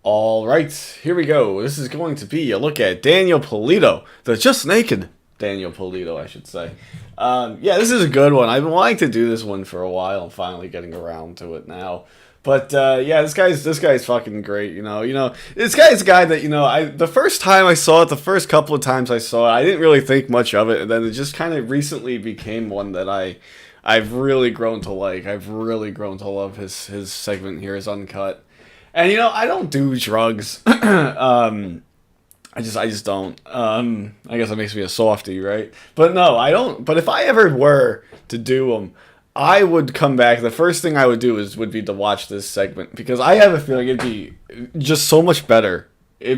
All right, here we go. This is going to be a look at Daniel Pulido, the just naked Daniel Pulido, I should say. Yeah, this is a good one. I've been wanting to do this one for a while. I'm finally getting around to it now. But yeah, this guy's fucking great. This guy's a guy that the first time I saw it, the first couple of times I saw it, I didn't really think much of it, and then it just kind of recently became one that I've really grown to like. I've really grown to love his segment here, his uncut. And I don't do drugs. I just don't. I guess that makes me a softie, right? But no, I don't. But if I ever were to do them, I would come back. The first thing I would do would be to watch this segment, because I have a feeling it'd be just so much better. It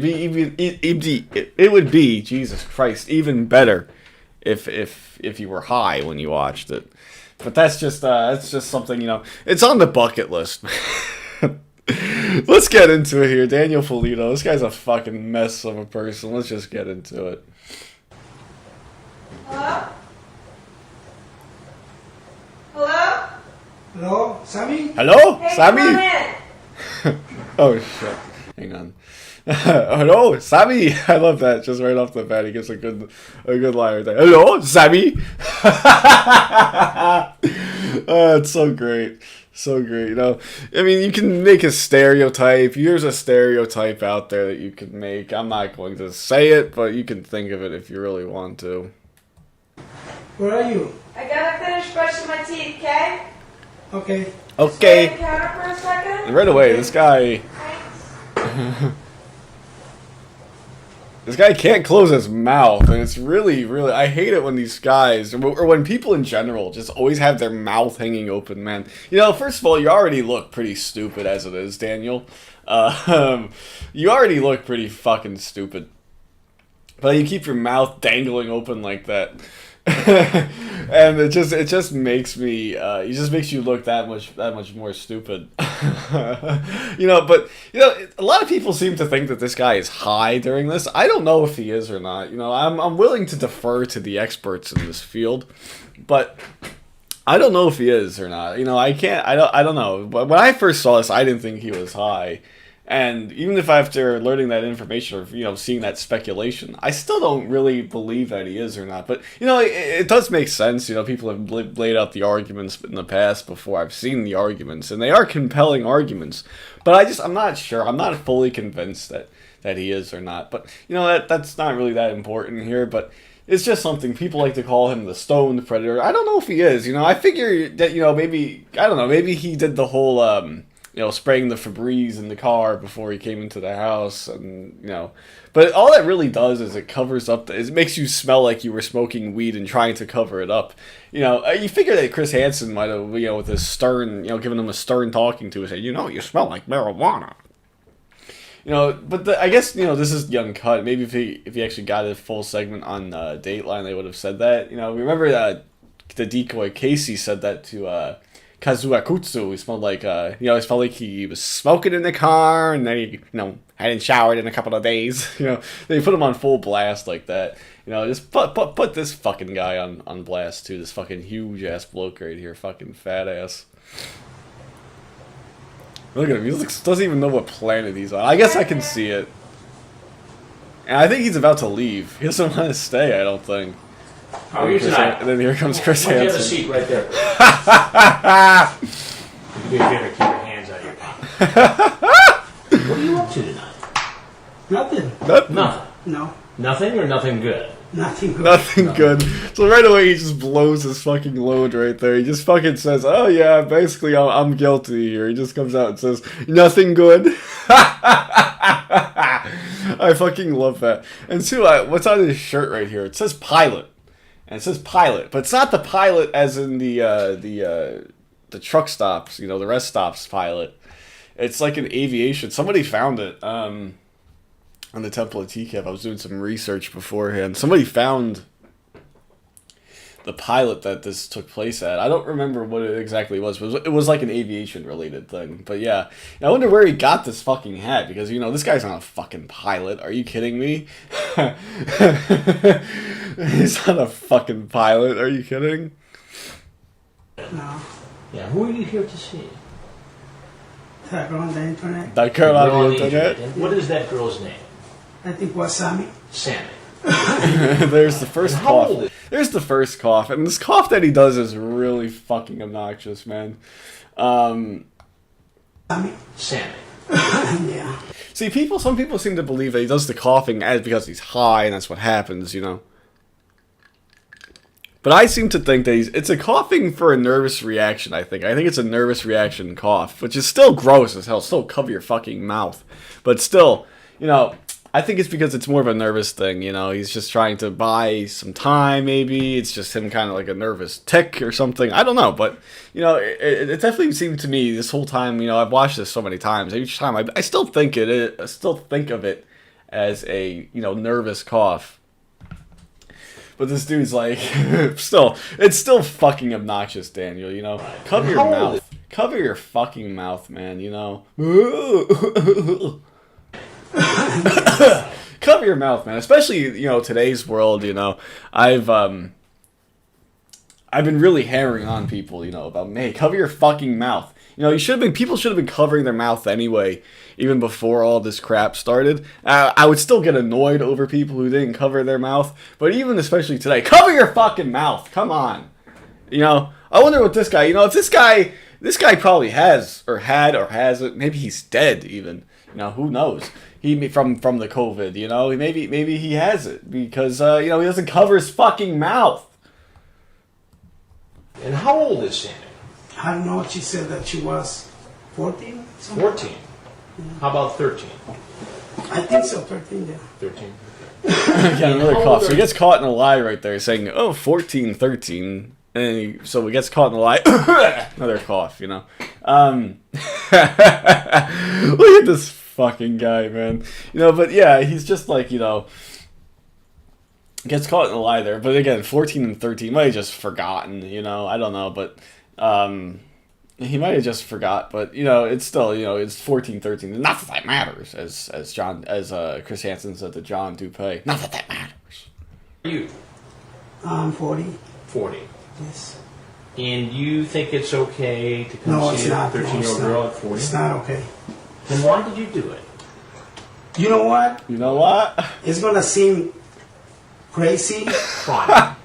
would be Jesus Christ even better if you were high when you watched it. But that's just something, it's on the bucket list. Let's get into it here. Daniel Pulido. This guy's a fucking mess of a person. Let's just get into it. Hello? Hello? Hello, Sammy? Hello? Hey, Sammy? come Oh, shit. Hang on. Hello, Sammy. I love that. Just right off the bat, he gives a good line right there. Hello, Sammy. Oh, it's so great. So great, I mean, you can make a stereotype. Here's a stereotype out there that you can make. I'm not going to say it, but you can think of it if you really want to. Where are you? I gotta finish brushing my teeth, okay? Okay. Okay. Stay on the counter for a second. Right away, this guy... Thanks. This guy can't close his mouth, and it's really, really... I hate it when these guys, or when people in general, just always have their mouth hanging open, man. First of all, you already look pretty stupid as it is, Daniel. You already look pretty fucking stupid. But you keep your mouth dangling open like that. And it just makes me it just makes you look that much more stupid. But a lot of people seem to think that this guy is high during this. I don't know if he is or not. I'm willing to defer to the experts in this field, but I don't know if he is or not. I don't know. But when I first saw this, I didn't think he was high. And even if after learning that information or, seeing that speculation, I still don't really believe that he is or not. But, it does make sense. People have laid out the arguments in the past before I've seen the arguments. And they are compelling arguments. But I'm not sure. I'm not fully convinced that he is or not. But, that's not really that important here. But it's just something. People like to call him the stoned predator. I don't know if he is. I figure that, maybe, I don't know, maybe he did the whole... spraying the Febreze in the car before he came into the house, and, But all that really does is it covers up, it makes you smell like you were smoking weed and trying to cover it up. You figure that Chris Hansen might have, with his stern, giving him a stern talking to, say, you smell like marijuana. But I guess, this is the uncut. Maybe if he actually got a full segment on Dateline, they would have said that. Remember the decoy Casey said that to, Kazuakutsu. He smelled like, he felt like he was smoking in the car, and then he, hadn't showered in a couple of days. They put him on full blast like that. Just put this fucking guy on blast too. This fucking huge ass bloke right here, fucking fat ass. Look at him. He doesn't even know what planet he's on. I guess I can see it. And I think he's about to leave. He doesn't want to stay, I don't think. How are you tonight? And then here comes Chris Hansen. Hansen. Have a seat right there. Do me a favor, keep your hands out of your pocket. What are you up to tonight? Nothing. Nothing. No. Nothing or nothing good? Nothing good. Nothing good. So right away he just blows his fucking load right there. He just fucking says, oh yeah, basically I'm guilty here. He just comes out and says, nothing good. I fucking love that. And two, what's on his shirt right here? It says pilot. And it says pilot. But it's not the pilot as in the truck stops, the rest stops pilot. It's like an aviation. Somebody found it. On the Temple of TCAP, I was doing some research beforehand. Somebody found the pilot that this took place at. I don't remember what it exactly was, but it was like an aviation-related thing. But yeah, I wonder where he got this fucking hat, because, this guy's not a fucking pilot. Are you kidding me? He's not a fucking pilot. Are you kidding? No. Yeah, who are you here to see? that girl on the internet. That girl Girl on the internet. And what is that girl's name? I think was Sammy. Sammy. There's the first And how old cough. is- There's the first cough, and this cough that he does is really fucking obnoxious, man. Sammy. Sammy. Yeah. See, some people seem to believe that he does the coughing as because he's high, and that's what happens, you know. But I seem to think that it's a coughing for a nervous reaction, I think. I think it's a nervous reaction cough, which is still gross as hell. Still cover your fucking mouth. But still, you know, I think it's because it's more of a nervous thing, you know. He's just trying to buy some time, maybe. It's just him kind of like a nervous tick or something. I don't know, but, you know, it definitely seemed to me this whole time, you know, I've watched this so many times. Each time, I still think I still think of it as a, you know, nervous cough. But this dude's like, it's still fucking obnoxious, Daniel, you know? Cover your mouth. Cover your fucking mouth, man, you know? Cover your mouth, man. Especially, you know, today's world, you know. I've been really hammering on people, you know, about, hey, cover your fucking mouth. You know, people should have been covering their mouth anyway, even before all this crap started. I would still get annoyed over people who didn't cover their mouth, but even especially today, cover your fucking mouth. Come on. You know, I wonder what this guy, you know, if this guy probably has, or had, or hasn't, maybe he's dead even. You know, who knows? He from the COVID, you know, maybe he has it because you know, he doesn't cover his fucking mouth. And how old is Sammy? I don't know. She said that she was 14. 14. How about 13? I think so. 13. Yeah. 13. Yeah, another cough. So he gets caught in a lie right there, saying, "Oh, 14, 13." And so he gets caught in a lie. Another cough, you know. Look at this fucking guy, man. You know, but yeah, he's just like, you know, gets caught in a lie there. But again, 14 and 13 might have just forgotten, you know. I don't know, but he might have just forgot. But, you know, it's still, you know, it's 14, 13. Not that that matters, as Chris Hansen said to John Dupay. Not that that matters. You? 40. 40. Yes. And you think it's okay to come No, it's see a not. 13-year-old girl at 40? It's not okay. Then why did you do it? You know what? You know what? It's gonna seem crazy. Fine.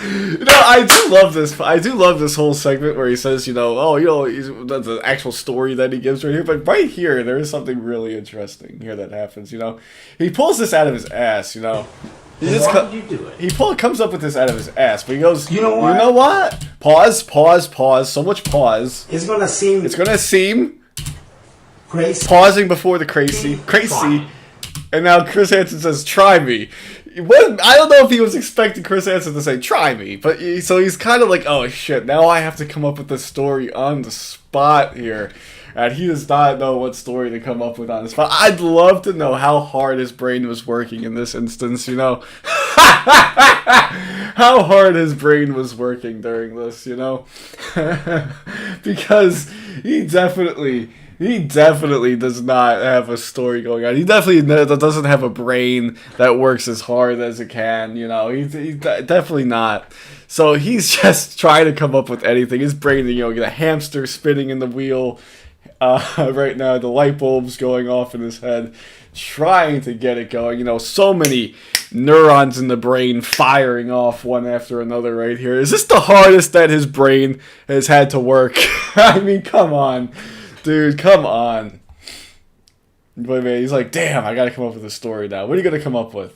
You know, I do love this. I do love this whole segment where he says, you know, oh, you know, that's the actual story that he gives right here. But right here, there is something really interesting here that happens. You know, he pulls this out of his ass. You know, Why did you do it? he comes up with this out of his ass. But he goes, You know what? You know what? Pause. So much pause. It's gonna seem It's gonna seem crazy. pausing before the crazy. Fine. And now Chris Hansen says, "Try me." I don't know if he was expecting Chris Hansen to say, "Try me," but so he's kind of like, "Oh shit!" Now I have to come up with the story on the spot here, and he does not know what story to come up with on the spot. I'd love to know how hard his brain was working in this instance. You know, how hard his brain was working during this. You know, because he definitely does not have a story going on. He definitely doesn't have a brain that works as hard as it can, you know. He's definitely not. So he's just trying to come up with anything. His brain, you know, get a hamster spinning in the wheel right now. The light bulb's going off in his head, trying to get it going. You know, so many neurons in the brain firing off one after another right here. Is this the hardest that his brain has had to work? I mean, come on. Dude, come on. But man, he's like, damn, I gotta come up with a story now. What are you gonna come up with?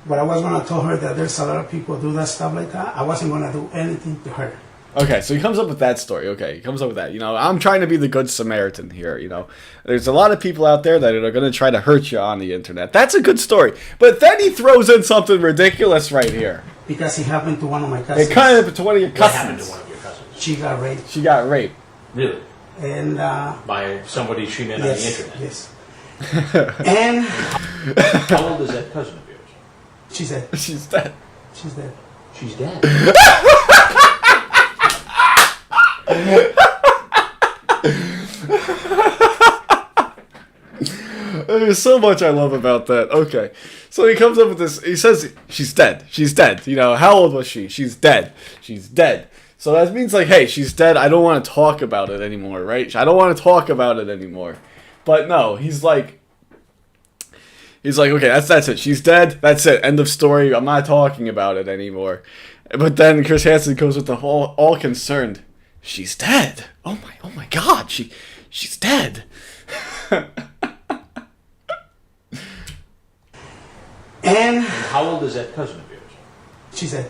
But I was gonna tell her that there's a lot of people do that stuff like that. I wasn't gonna do anything to her. Okay, so he comes up with that story. Okay, he comes up with that. You know, I'm trying to be the good Samaritan here, you know. There's a lot of people out there that are gonna try to hurt you on the internet. That's a good story. But then he throws in something ridiculous right here. Because it happened to one of my cousins. It kind of to one of your What happened to cousins. one of your cousins? She got raped. She got raped. Really? And By somebody she met on the internet? yes. And How old is that cousin of yours? she's dead. She's dead. She's dead. She's dead. There's so much I love about that. Okay. So he comes up with this. He says she's dead. She's dead. You know, how old was she? She's dead. She's dead. So that means like, hey, she's dead. I don't want to talk about it anymore, right? I don't want to talk about it anymore. But no, he's like, okay, that's it. She's dead. That's it. End of story. I'm not talking about it anymore. But then Chris Hansen goes with the whole all concerned. She's dead. Oh my God. She's dead. And how old is that cousin of yours? she's dead.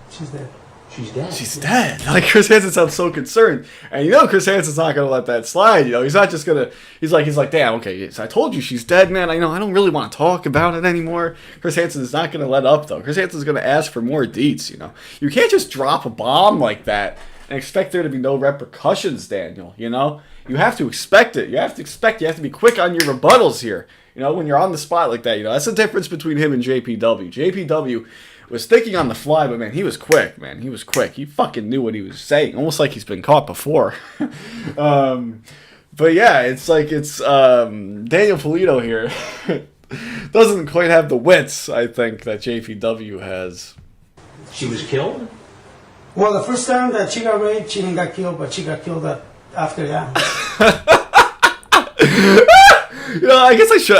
She's dead. She's dead. She's dead. Like, Chris Hansen sounds so concerned. And you know Chris Hansen's not going to let that slide. You know, he's not just going to... He's like, damn, okay, so I told you she's dead, man. I know, I don't really want to talk about it anymore. Chris Hansen is not going to let up, though. Chris Hansen's going to ask for more deets, you know. You can't just drop a bomb like that and expect there to be no repercussions, Daniel, you know? You have to expect it. You have to be quick on your rebuttals here. You know, when you're on the spot like that, you know, that's the difference between him and JPW. JPW was thinking on the fly, but man, he was quick, man. He was quick. He fucking knew what he was saying, almost like he's been caught before. But yeah, it's Daniel Pulido here. Doesn't quite have the wits, I think, that JPW has. She was killed? Well, the first time that she got raped, she didn't get killed, but she got killed after that. You know, I guess I should.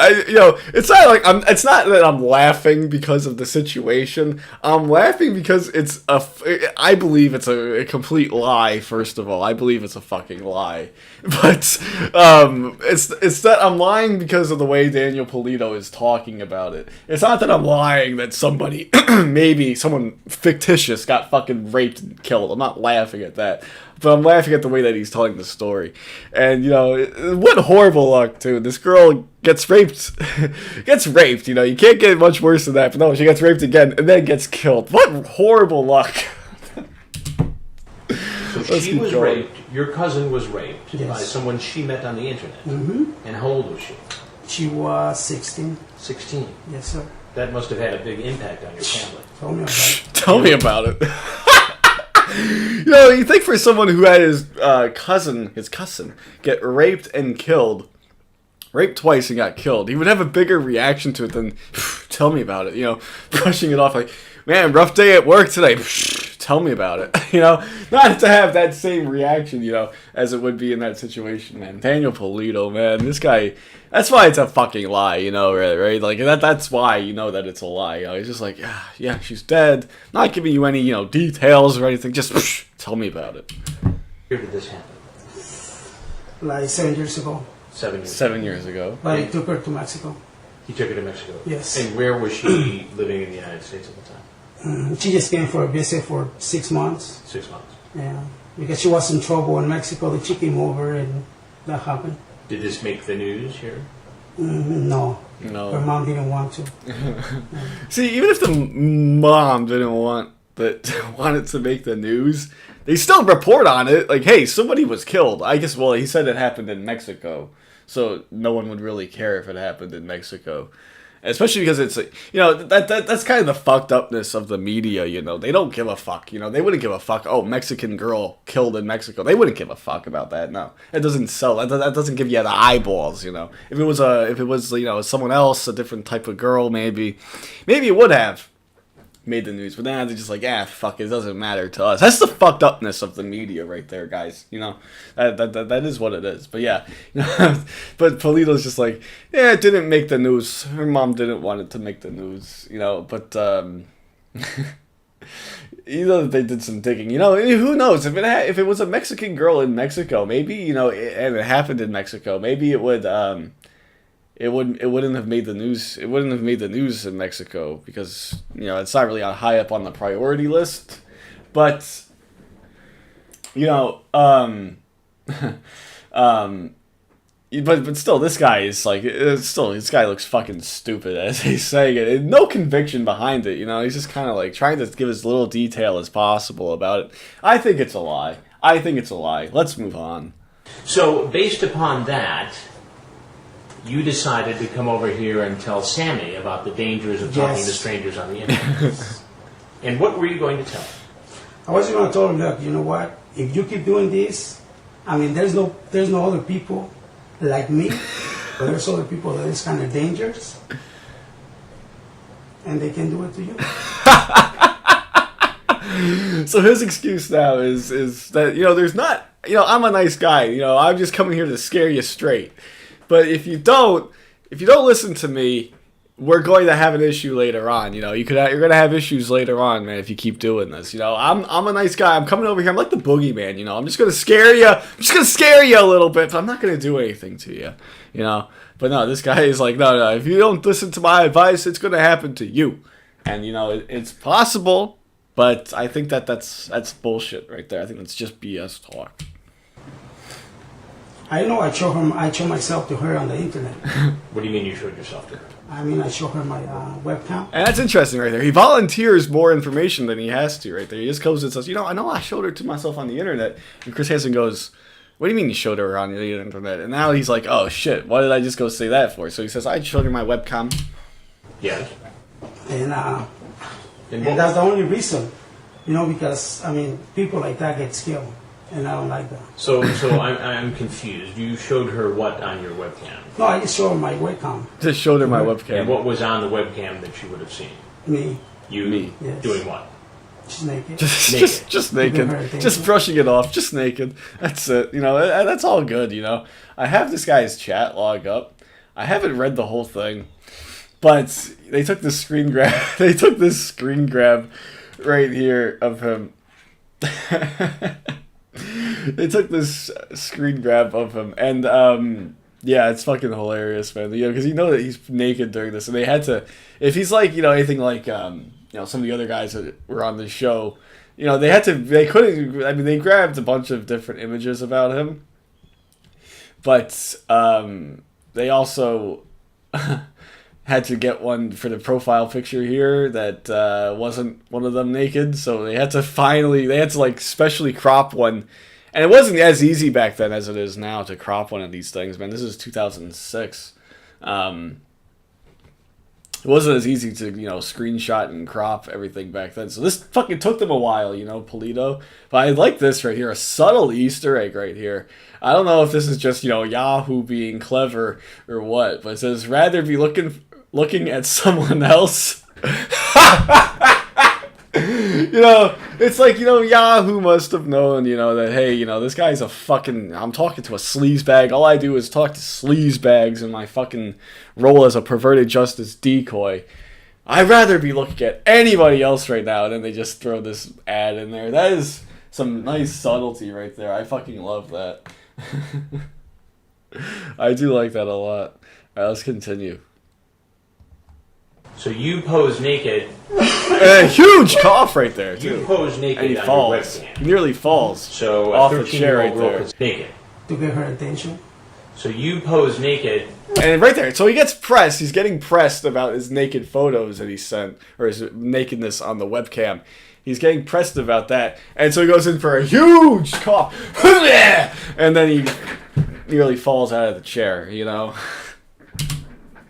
It's not like it's not that I'm laughing because of the situation. I'm laughing because I believe it's a complete lie. First of all, I believe it's a fucking lie. But it's that I'm lying because of the way Daniel Pulido is talking about it. It's not that I'm lying that somebody, maybe someone fictitious, got fucking raped and killed. I'm not laughing at that. But I'm laughing at the way that he's telling the story. And, you know, what horrible luck, too. This girl gets raped. You know, you can't get much worse than that. But no, she gets raped again and then gets killed. What horrible luck. So she was raped. Your cousin was raped Yes. by someone she met on the internet. Mm-hmm. And how old was she? She was 16. 16. Yes, sir. That must have had a big impact on your family. Tell me about it. Tell me about it. You know, you think for someone who had his cousin get raped and killed, raped twice and got killed, he would have a bigger reaction to it than, tell me about it, you know, brushing it off like, man, rough day at work today, tell me about it, you know, not to have that same reaction, you know, as it would be in that situation, man. Daniel Pulido, man, this guy, that's why it's a fucking lie, you know, right? Like, that's why you know that it's a lie, you know, he's just like, yeah, she's dead, not giving you any, you know, details or anything, just tell me about it. Where did this happen? Like 7 years ago. 7 years. 7 years ago. But I took her to Mexico. He took her to Mexico? Yes. And where was she living in the United States at the time? She just came for a visit for 6 months. 6 months. Yeah. Because she was in trouble in Mexico. The chick came over and that happened. Did this make the news here? No. Her mom didn't want to. See, even if the mom didn't want wanted to make the news, they still report on it. Like, hey, somebody was killed. I guess, well, he said it happened in Mexico, so no one would really care if it happened in Mexico. Especially because it's, you know, that's kind of the fucked upness of the media, you know. They don't give a fuck, you know. They wouldn't give a fuck, oh, Mexican girl killed in Mexico. They wouldn't give a fuck about that, no. It doesn't sell. That doesn't give you the eyeballs, you know. If it was, you know, someone else, a different type of girl, maybe it would have made the news. But now they're just like, fuck, it doesn't matter to us. That's the fucked upness of the media right there, guys. You know, that is what it is. But yeah, you know, but Pulido's just like, yeah, it didn't make the news. Her mom didn't want it to make the news, you know. But you know that they did some digging. You know, who knows if it was a Mexican girl in Mexico, maybe, you know, and it happened in Mexico, maybe it would. It wouldn't have made the news. It wouldn't have made the news in Mexico because, you know, it's not really high up on the priority list. But, you know, but still, this guy is like, this guy looks fucking stupid as he's saying it. And no conviction behind it, you know. He's just kind of like trying to give as little detail as possible about it. I think it's a lie. Let's move on. So, based upon that, you decided to come over here and tell Sammy about the dangers of talking to strangers on the internet. And what were you going to tell him? I was going to tell her, look, you know what? If you keep doing this, I mean, there's no other people like me, but there's other people that is kind of dangerous, and they can do it to you. So his excuse now is that, there's not, I'm a nice guy, I'm just coming here to scare you straight. But if you don't listen to me, we're going to have an issue later on. You're going to have issues later on, man, if you keep doing this. I'm a nice guy. I'm coming over here. I'm like the boogeyman, I'm just going to scare you. I'm just going to scare you a little bit, but I'm not going to do anything to you, But no, this guy is like, no, if you don't listen to my advice, it's going to happen to you. And, it's possible, but I think that's bullshit right there. I think that's just BS talk. I know I show myself to her on the internet. What do you mean you showed yourself to her? I mean, I show her my webcam. And that's interesting right there. He volunteers more information than he has to right there. He just goes and says, I know I showed her to myself on the internet. And Chris Hansen goes, what do you mean you showed her on the internet? And now he's like, oh shit, what did I just go say that for? So he says, I showed her my webcam. Yes. And that's the only reason. Because, people like that get killed. And I don't like that. So I'm confused. You showed her what on your webcam? No, I just showed her my webcam. Just showed her my webcam. And what was on the webcam that she would have seen? Me. Me. Yes. Doing what? Just naked. Just naked. Just brushing it off. Just naked. That's it. That's all good, I have this guy's chat log up. I haven't read the whole thing. But they took this screen grab. They took this screen grab right here of him. They took this screen grab of him, and yeah, it's fucking hilarious, man. Because that he's naked during this, and they had to, if he's like, anything like, some of the other guys that were on the show, they couldn't. They grabbed a bunch of different images about him, but they also had to get one for the profile picture here that wasn't one of them naked, so they had to specially crop one. And it wasn't as easy back then as it is now to crop one of these things, man. This is 2006. It wasn't as easy to, screenshot and crop everything back then. So this fucking took them a while, Pulido. But I like this right here, a subtle Easter egg right here. I don't know if this is just, Yahoo being clever or what, but it says, rather be looking at someone else. It's like, Yahoo must have known, that, hey, this guy's a fucking, I'm talking to a sleazebag. All I do is talk to sleazebags in my fucking role as a perverted justice decoy. I'd rather be looking at anybody else right now, and then they just throw this ad in there. That is some nice subtlety right there. I fucking love that. I do like that a lot. All right, let's continue. So you pose naked. A huge cough right there, too. You pose naked and he on falls. your webcam. He nearly falls. So off a the chair right 13-year-old girl there. is naked. To get her attention. So you pose naked. And right there, so he gets pressed. He's getting pressed about his naked photos that he sent, or his nakedness on the webcam. He's getting pressed about that, and so he goes in for a huge cough, and then he nearly falls out of the chair.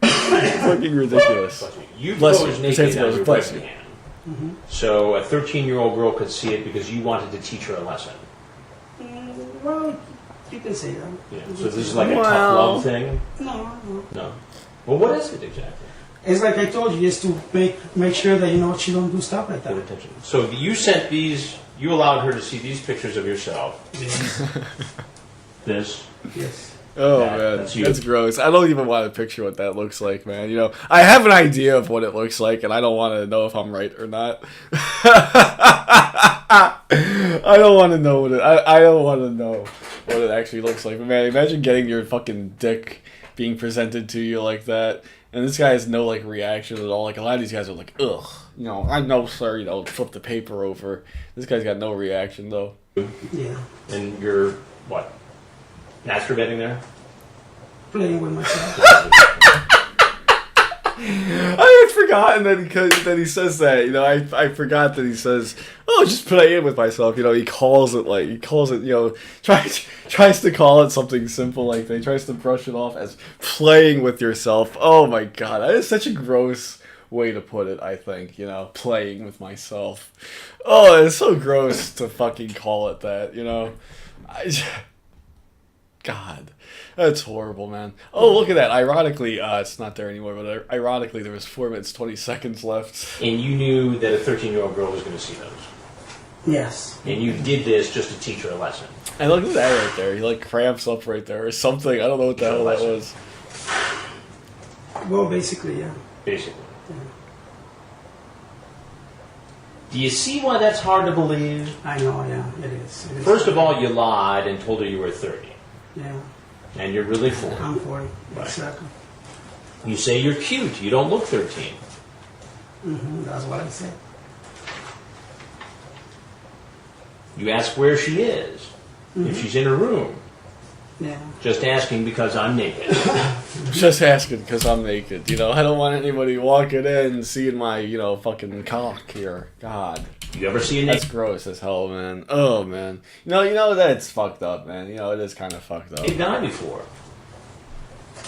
Fucking ridiculous. You Bless pose you. naked on your Bless you. webcam. Mm-hmm. So a 13-year-old girl could see it because you wanted to teach her a lesson. Well, you can say that. Yeah. So this is like a tough love thing? No. No. Well, what is it exactly? It's like I told you, just to make sure that, she don't do stuff like that. Good attention. So you sent these, you allowed her to see these pictures of yourself. Yes. This. Yes. Oh, man, man, that's you. that's gross. I don't even want to picture what that looks like, man. I have an idea of what it looks like, and I don't want to know if I'm right or not. I don't want to know I don't want to know what it actually looks like. But man, imagine getting your fucking dick being presented to you like that, and this guy has no reaction at all. Like a lot of these guys are like, ugh, I know, sir. Flip the paper over. This guy's got no reaction though. Yeah. And you're what? Masturbating there? Playing with myself. I had forgotten that he says that. I forgot that he says, "Oh, just playing with myself." He calls it tries to call it something simple like that. He tries to brush it off as playing with yourself. Oh my god, that is such a gross way to put it. I think playing with myself. Oh, it's so gross to fucking call it that. God, that's horrible, man. Oh, look at that. Ironically, it's not there anymore, but ironically, there was 4 minutes, 20 seconds left. And you knew that a 13-year-old girl was going to see those. Yes. And you did this just to teach her a lesson. And look at that right there. He like cramps up right there or something. I don't know what the hell that was. Well, basically, yeah. Basically. Do you see why that's hard to believe? I know, yeah, it is. It is. First of all, you lied and told her you were 30. Yeah, And you're really 40. I'm 40. Right. Exactly. You say you're cute. You don't look 13. That's what I said. You ask where she is. If she's in her room. Yeah. Just asking because I'm naked. Just asking because I'm naked. You know, I don't want anybody walking in and seeing my, you know, fucking cock here. God. You ever see a That's naked gross as hell, man. Oh, man. You know that's fucked up, man. You know, it is kind of fucked up. guy before?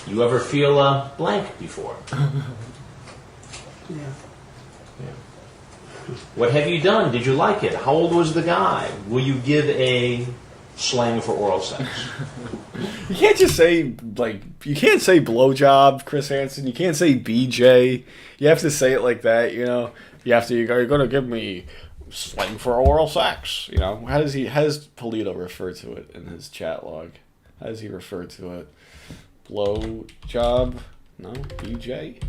You ever feel a blank before? Yeah. What have you done? Did you like it? How old was the guy? Will you give a slang for oral sex? You can't just say, like, you can't say blowjob, Chris Hansen. You can't say BJ. You have to say it like that, you know. You're going to give me slang for oral sex, you know. How does Pulido refer to it in his chat log? How does he refer to it? Blowjob? No? BJ?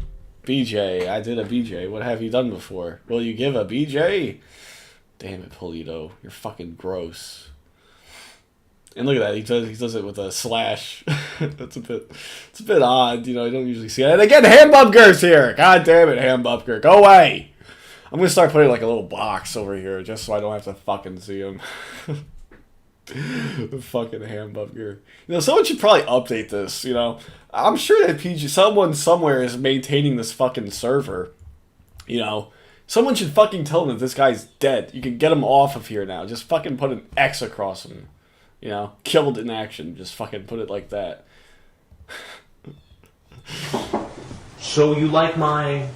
BJ. I did a BJ. What have you done before? Will you give a BJ? Damn it, Pulido. You're fucking gross. And look at that, he does it with a slash. It's a bit odd, you know, you don't usually see that. And again, Hambupker's here! God damn it, Hambupker, go away! I'm gonna start putting like a little box over here just so I don't have to fucking see him. The fucking Hambupker. You know, someone should probably update this, you know. I'm sure that someone somewhere is maintaining this fucking server. You know. Someone should fucking tell him that this guy's dead. You can get him off of here now. Just fucking put an X across him. You know, killed in action. Just fucking put it like that. So you like my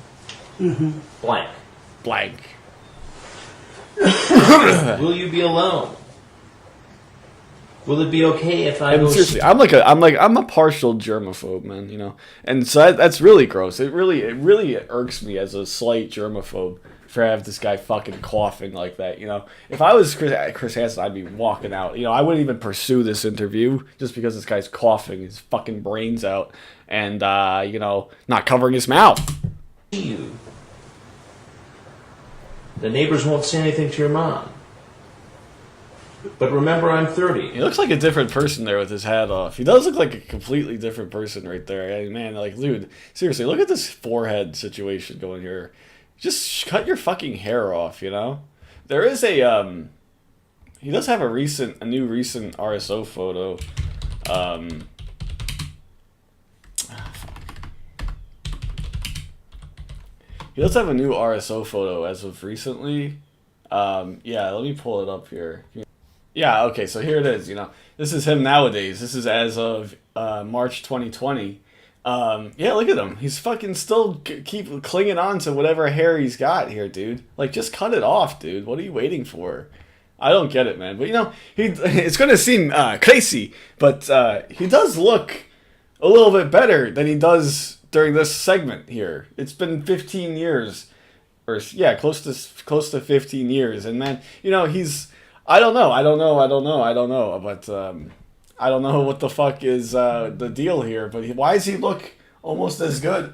blank? Blank. Will you be alone? Will it be okay if I go? Seriously, I'm a partial germaphobe, man. You know, and so that's really gross. It really irks me as a slight germaphobe for have this guy fucking coughing like that. You know, if I was Chris Hansen, I'd be walking out. You know, I wouldn't even pursue this interview just because this guy's coughing his fucking brains out and you know, not covering his mouth. You. The neighbors won't say anything to your mom. But remember, I'm 30. He looks like a different person there with his hat off. He does look like a completely different person right there. I mean, man, like, dude, seriously, look at this forehead situation going here. Just cut your fucking hair off, you know? There is a, he does have a new recent RSO photo. He does have a new RSO photo as of recently. Yeah, let me pull it up here. Yeah, okay, so here it is, you know. This is him nowadays. This is as of March 2020. Yeah, look at him. He's fucking still keep clinging on to whatever hair he's got here, dude. Like, just cut it off, dude. What are you waiting for? I don't get it, man. But, you know, it's going to seem crazy, but he does look a little bit better than he does during this segment here. It's been 15 years. Or, yeah, close to 15 years. And, man, you know, he's... I don't know, but I don't know what the fuck is the deal here, but why does he look almost as good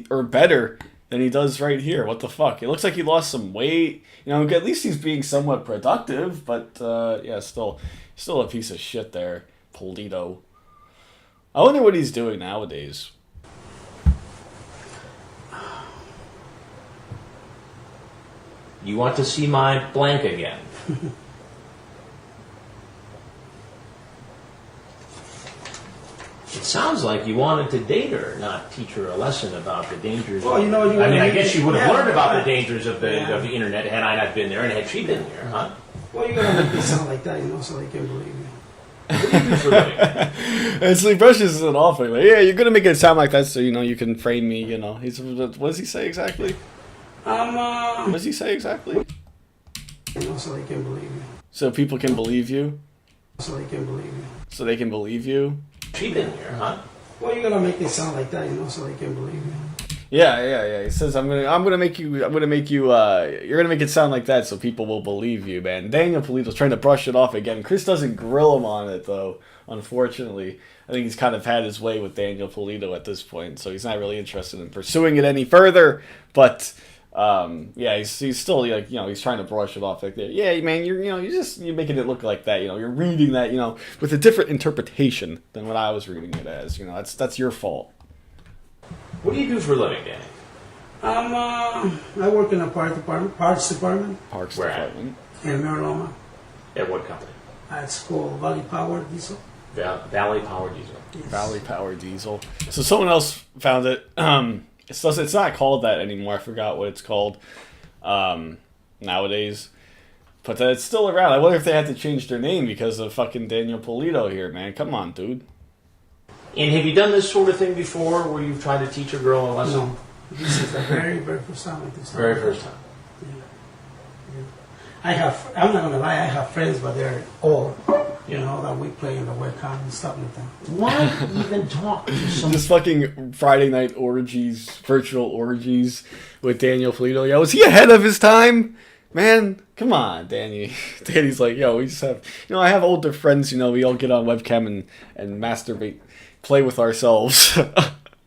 or better than he does right here? What the fuck? It looks like he lost some weight, you know, at least he's being somewhat productive, but yeah, still a piece of shit there, Pulido. I wonder what he's doing nowadays. You want to see my blank again? It sounds like you wanted to date her, not teach her a lesson about the dangers. Well, you know, I guess you would have learned about the right. dangers of the internet had I not been there and had she been there, huh? Well, you're gonna make me sound like that, you know, so they can believe me. What do you do for a living? And Sleep Brushes is an awful. Like, yeah, you're gonna make it sound like that, so you know you can frame me. You know, what does he say exactly? What does he say exactly? You know, so they can believe me. So people can believe you? So they can believe me. So they can believe you? She been here, huh? Well, you're gonna make me sound like that, you know, so they can believe me. Yeah. He says, I'm gonna make you, you're gonna make it sound like that so people will believe you, man. Daniel Pulido's trying to brush it off again. Chris doesn't grill him on it though, unfortunately. I think he's kind of had his way with Daniel Pulido at this point, so he's not really interested in pursuing it any further. But yeah, he's still like, he's trying to brush it off like that. Yeah, man, you're making it look like that. You're reading that, with a different interpretation than what I was reading it as. That's your fault. What do you do for a living, Danny? I work in a parks department. Parks Where at? department. In Mariloma. At what company? It's called Valley Power Diesel. Valley Power Diesel. Yes. Valley Power Diesel. So someone else found it. It's not called that anymore. I forgot what it's called nowadays. But it's still around. I wonder if they had to change their name because of fucking Daniel Pulido here, man. Come on, dude. And have you done this sort of thing before where you've tried to teach a girl a lesson? No. This is the very, very first time I do something. Very first time. Yeah. I'm not going to lie, I have friends, but they're old. That we play in the webcam and stuff like that. Why even talk to someone? Just fucking Friday night orgies, virtual orgies with Daniel Pulido. Yo, was he ahead of his time? Man, come on, Danny. Danny's like, we just have, I have older friends, we all get on webcam and masturbate, play with ourselves.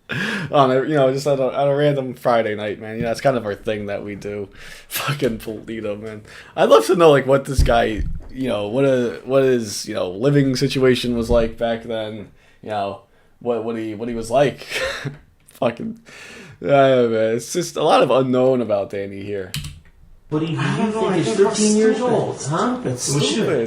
Just on a random Friday night, man. It's kind of our thing that we do. Fucking Pulido, man. I'd love to know, like, what this guy, what his, living situation was like back then. What he was like. Fucking, man. It's just a lot of unknown about Danny here. But you think he's 13 years old, huh? It's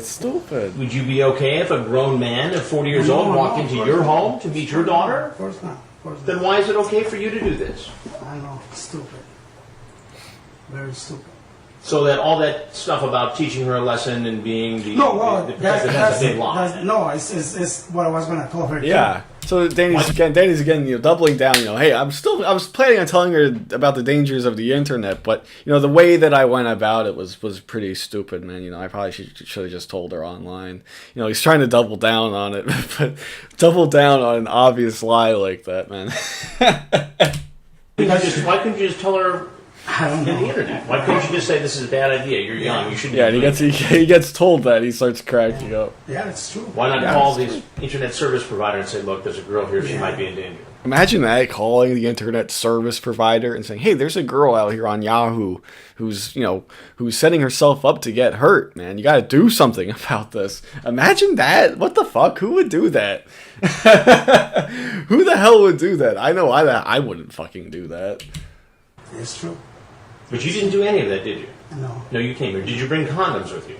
stupid. Would you be okay if a grown man of 40 years old walked into your home to meet your daughter? Of course not. Then why is it okay for you to do this? I know, stupid. Very stupid. So that all that stuff about teaching her a lesson and being the that's a big lie. No, it's what I was going to tell her. Yeah. So Danny's again, doubling down. Hey, I was planning on telling her about the dangers of the internet, but the way that I went about it was pretty stupid, man. I probably should have just told her online. He's trying to double down on it, but double down on an obvious lie like that, man. Why couldn't you just tell her? I don't In know. the internet. Why couldn't you just say this is a bad idea? You're young. You shouldn't. Yeah, and he gets told that, he starts cracking up. Yeah, that's true. Why not call these internet service provider and say, look, there's a girl here. She might be in danger. Imagine that, calling the internet service provider and saying, "Hey, there's a girl out here on Yahoo who's setting herself up to get hurt, man. You got to do something about this." Imagine that. What the fuck? Who would do that? Who the hell would do that? I know I wouldn't fucking do that. It's true. But you didn't do any of that, did you? No. No, you came here. Did you bring condoms with you?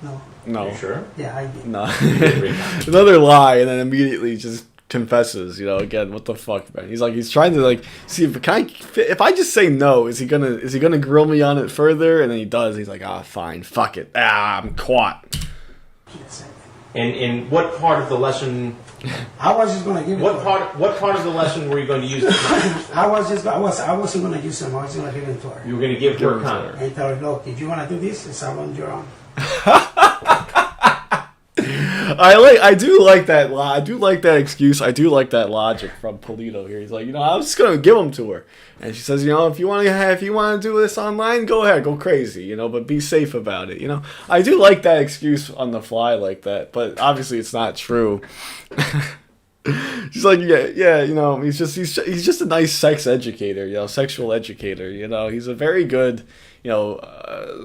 No. No. Are you sure? Yeah, I did. No. You didn't bring condoms. Another lie, and then immediately just confesses. Again, what the fuck, man? He's trying to see if I just say no, is he gonna grill me on it further? And then he does. He's like, fine, fuck it. I'm caught. And what part of the lesson? I was just gonna give it. What part of the lesson were you going to use? I wasn't gonna use them. I was gonna give it to her. You were going to give her condom. And tell her, look, if you wanna do this, it's all on your own. I do like that. I do like that excuse. I do like that logic from Pulido here. He's like, I'm just gonna give them to her, and she says, if you want to do this online, go ahead, go crazy, but be safe about it. I do like that excuse on the fly like that, but obviously it's not true. She's like, yeah, he's just a nice sex educator, sexual educator. He's a very good,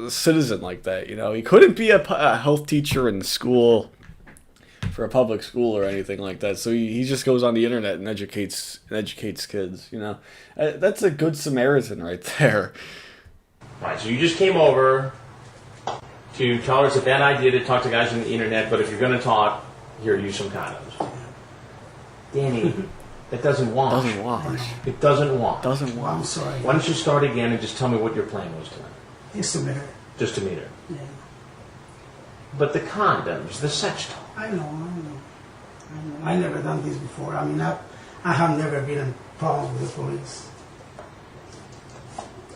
citizen like that. He couldn't be a health teacher in school. For a public school or anything like that, so he just goes on the internet and educates kids. That's a good Samaritan right there. Right. So you just came over to tell her it's a bad idea to talk to guys on the internet, but if you're going to talk, here, use some condoms. Danny, that doesn't wash. It doesn't wash. Well, I'm sorry. Why don't you start again and just tell me what your plan was tonight? Just a minute. Just to meet her. Yeah. But the condoms, the sex talk. I know. I never done this before. I have never been in problems with the police.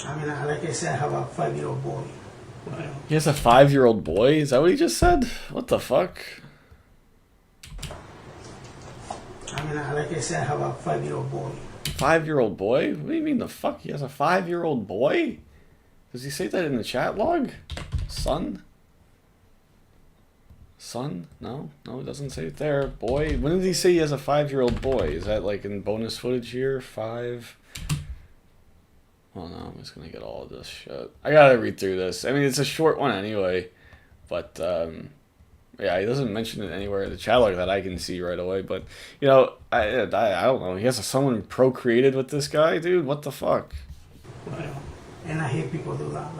Like I said, I have a 5-year-old boy. He has a 5-year-old boy? Is that what he just said? What the fuck? Like I said, I have a 5-year-old boy. 5-year-old boy? What do you mean the fuck? He has a 5-year-old boy? Does he say that in the chat log? Son? Son? No? No, it doesn't say it there. Boy? When did he say he has a 5-year-old boy? Is that like in bonus footage here? 5? Oh no, I'm just gonna get all of this shit. I gotta read through this. I mean, it's a short one anyway. But, yeah, he doesn't mention it anywhere in the chat log that I can see right away. But, you know, I don't know. He has someone procreated with this guy, dude? What the fuck? And I hate people do that,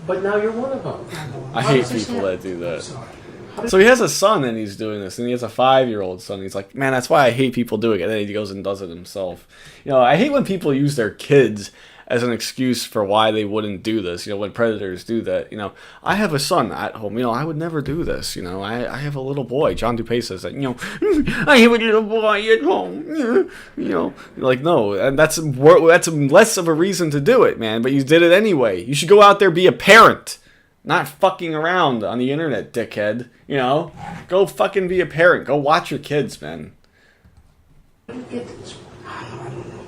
But now you're one of them. I hate people that do that. So he has a son and he's doing this, and he has a 5-year-old son. He's like, man, that's why I hate people doing it. And then he goes and does it himself. You know, I hate when people use their kids as an excuse for why they wouldn't do this. You know, when predators do that. You know, I have a son at home. You know, I would never do this. You know, I have a little boy. John DuPay says that. You know, I have a little boy at home. You know, like, no, and that's less of a reason to do it, man. But you did it anyway. You should go out there, be a parent. Not fucking around on the internet, dickhead. You know? Go fucking be a parent. Go watch your kids, man. I don't know.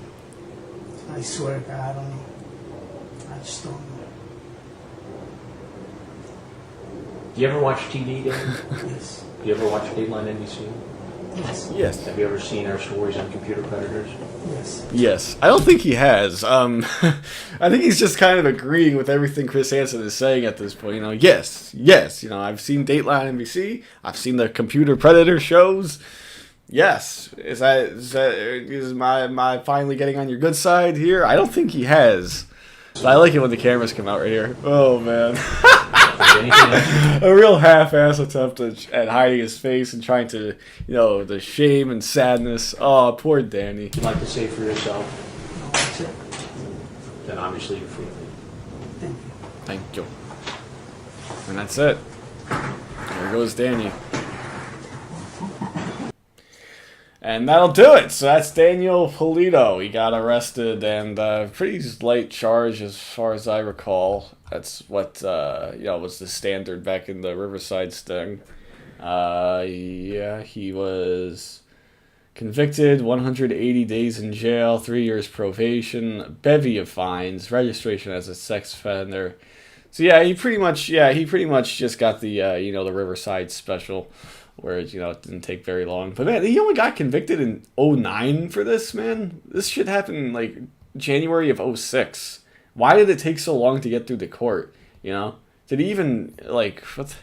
I swear to God, I don't know. I just don't know. Do you ever watch TV, Dan? Yes. Do you ever watch Dateline NBC? Yes. Yes. Have you ever seen our stories on computer predators? Yes. Yes. I don't think he has. I think he's just kind of agreeing with everything Chris Hansen is saying at this point. You know, yes. You know, I've seen Dateline NBC. I've seen the computer predator shows. Yes. Is my finally getting on your good side here? I don't think he has. But I like it when the cameras come out right here. Oh, man. A real half-ass attempt at hiding his face and trying to, you know, the shame and sadness. Oh, poor Danny. Would you like to say for yourself? No, that's it. Then obviously you're free. Thank you. Thank you. And that's it. There goes Danny. And that'll do it. So that's Daniel Pulido. He got arrested and pretty light charge as far as I recall. That's what, you know, was the standard back in the Riverside sting. Yeah, he was convicted, 180 days in jail, 3 years probation, bevy of fines, registration as a sex offender. So yeah, he pretty much just got the, you know, the Riverside special. Whereas, you know, it didn't take very long. But, man, he only got convicted in 2009 for this, man. This shit happened, like, January of 2006. Why did it take so long to get through the court, you know? Did he even, like, what?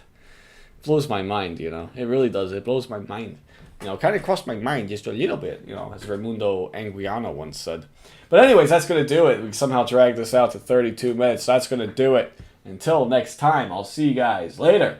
Blows my mind, you know? It really does. It blows my mind. You know, kind of crossed my mind just a little bit, you know, as Raimundo Anguiano once said. But anyways, that's going to do it. We somehow dragged this out to 32 minutes. So that's going to do it. Until next time, I'll see you guys later.